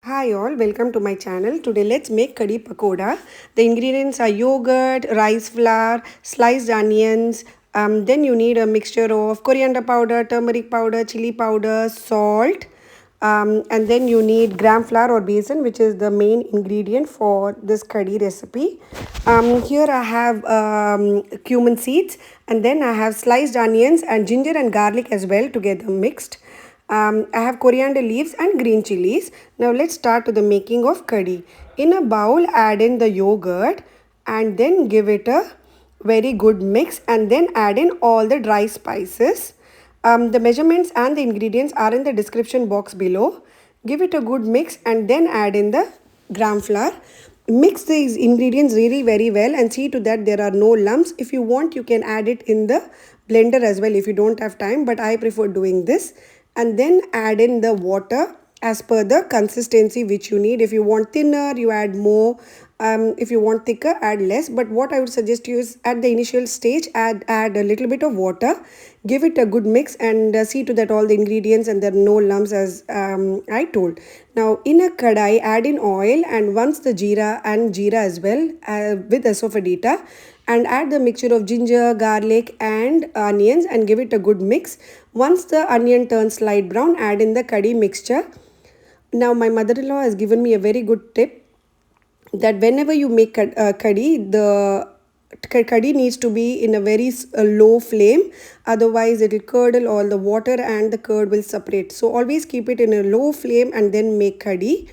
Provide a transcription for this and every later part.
Hi all, welcome to my channel. Today let's make Kadhi Pakora. The ingredients are yogurt, rice flour, sliced onions. Then you need a mixture of coriander powder, turmeric powder, chili powder, salt. And then you need gram flour or besan, which is the main ingredient for this kadhi recipe. Here I have cumin seeds, and then I have sliced onions and ginger and garlic as well together mixed. I have coriander leaves and green chillies. Now let's start with the making of curry. In a bowl, add in the yogurt and then give it a very good mix and then add in all the dry spices. The measurements and the ingredients are in the description box below. Give it a good mix and then add in the gram flour. Mix these ingredients really very well and see to that there are no lumps. If you want, you can add it in the blender as well if you don't have time, but I prefer doing this. And then add in the water as per the consistency which you need. If you want thinner, you add more. If you want thicker, add less. But what I would suggest you is at the initial stage, add a little bit of water. Give it a good mix and see to that all the ingredients and there are no lumps as I told. Now in a kadai, add in oil and once the jeera as well with asofetida, and add the mixture of ginger, garlic and onions and give it a good mix. Once the onion turns light brown, add in the curry mixture. Now my mother-in-law has given me a very good tip that whenever you make curry, the curry needs to be in a very low flame, otherwise it will curdle all the water and the curd will separate. So always keep it in a low flame and then make curry.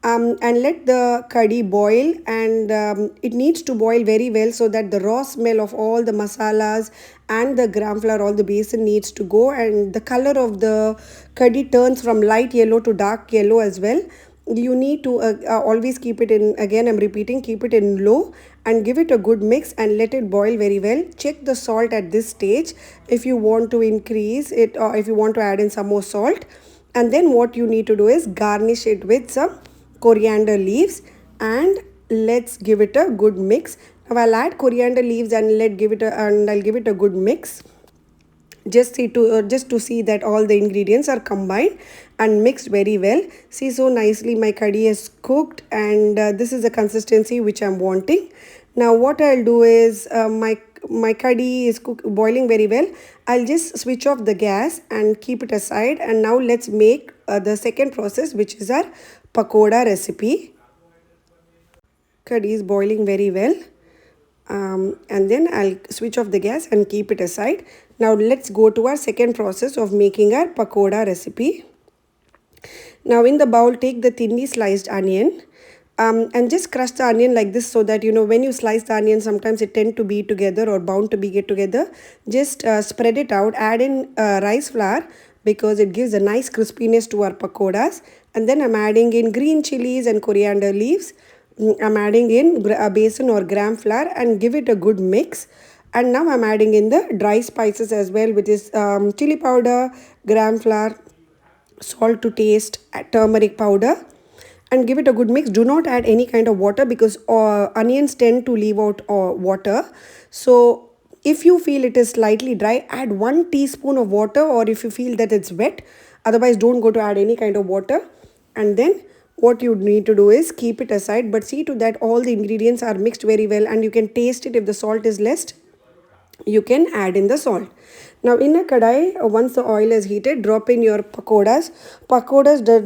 And let the curry boil, and it needs to boil very well so that the raw smell of all the masalas and the gram flour, all the besan needs to go, and the color of the curry turns from light yellow to dark yellow as well. You need to always keep it in, again I'm repeating, keep it in low and give it a good mix and let it boil very well. Check the salt at this stage if you want to increase it or if you want to add in some more salt. And then what you need to do is garnish it with some coriander leaves and let's give it a good mix. Now I'll add coriander leaves and I'll give it a good mix. Just to see that all the ingredients are combined and mixed very well. See, so nicely my curry is cooked and this is the consistency which I'm wanting. Now what I'll do is my curry is boiling very well. I'll just switch off the gas and keep it aside, and now let's make the second process, which is our pakoda recipe. Curry is boiling very well. And then I'll switch off the gas and keep it aside. Now let's go to our second process of making our pakoda recipe. Now in the bowl, take the thinly sliced onion and just crush the onion like this so that when you slice the onion, sometimes it tend to be together or bound to be get together. Just spread it out, add in rice flour because it gives a nice crispiness to our pakodas. And then I'm adding in green chillies and coriander leaves. I'm adding in a besan or gram flour and give it a good mix. And now I'm adding in the dry spices as well, which is chili powder, gram flour, salt to taste, turmeric powder, and give it a good mix. Do not add any kind of water because onions tend to leave out water. So if you feel it is slightly dry, add 1 teaspoon of water, or if you feel that it's wet, otherwise don't go to add any kind of water. And then what you need to do is keep it aside, but see to that all the ingredients are mixed very well and you can taste it. If the salt is less, you can add in the salt. Now in a kadai, once the oil is heated, drop in your pakodas.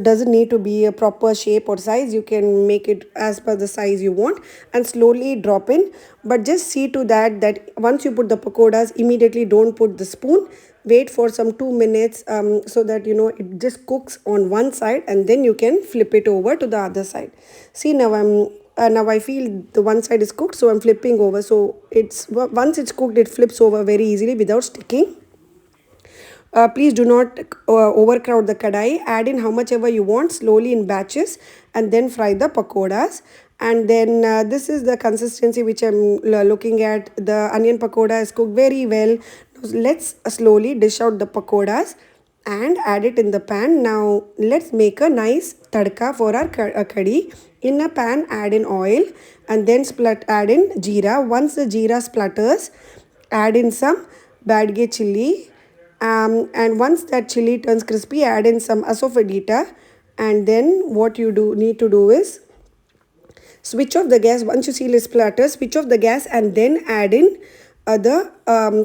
Doesn't need to be a proper shape or size. You can make it as per the size you want and slowly drop in. But just see to that once you put the pakodas, immediately don't put the spoon. Wait for some 2 minutes so that it just cooks on one side, and then you can flip it over to the other side. See, now now I feel the one side is cooked, so I'm flipping over. So once it's cooked, it flips over very easily without sticking. Please do not overcrowd the kadai. Add in how much ever you want slowly in batches and then fry the pakodas. And then this is the consistency which I'm looking at. The onion pakoda is cooked very well. Now, let's slowly dish out the pakodas and add it in the pan. Now let's make a nice tadka for our curry. In a pan, add in oil and then add in jeera. Once the jeera splutters, add in some bydaige chilli. And once that chili turns crispy, add in some asofetida And then what you need to do is switch off the gas. Once you see it splatter, switch off the gas and then add in the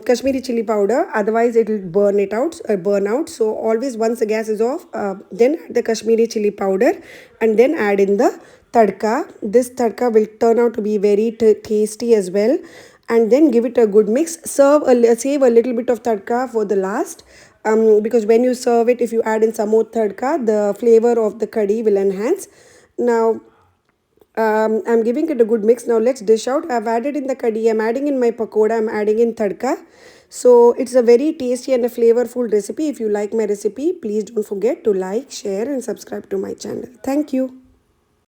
Kashmiri chili powder. Otherwise, it will burn out. So always once the gas is off, then add the Kashmiri chili powder and then add in the tadka. This tadka will turn out to be very tasty as well. And then give it a good mix. Save a little bit of tadka for the last. Because when you serve it, if you add in some more tadka, the flavor of the curry will enhance. Now, I'm giving it a good mix. Now let's dish out. I've added in the kadhi, I'm adding in my pakoda, I'm adding in tadka. So it's a very tasty and a flavorful recipe. If you like my recipe, please don't forget to like, share and subscribe to my channel. Thank you.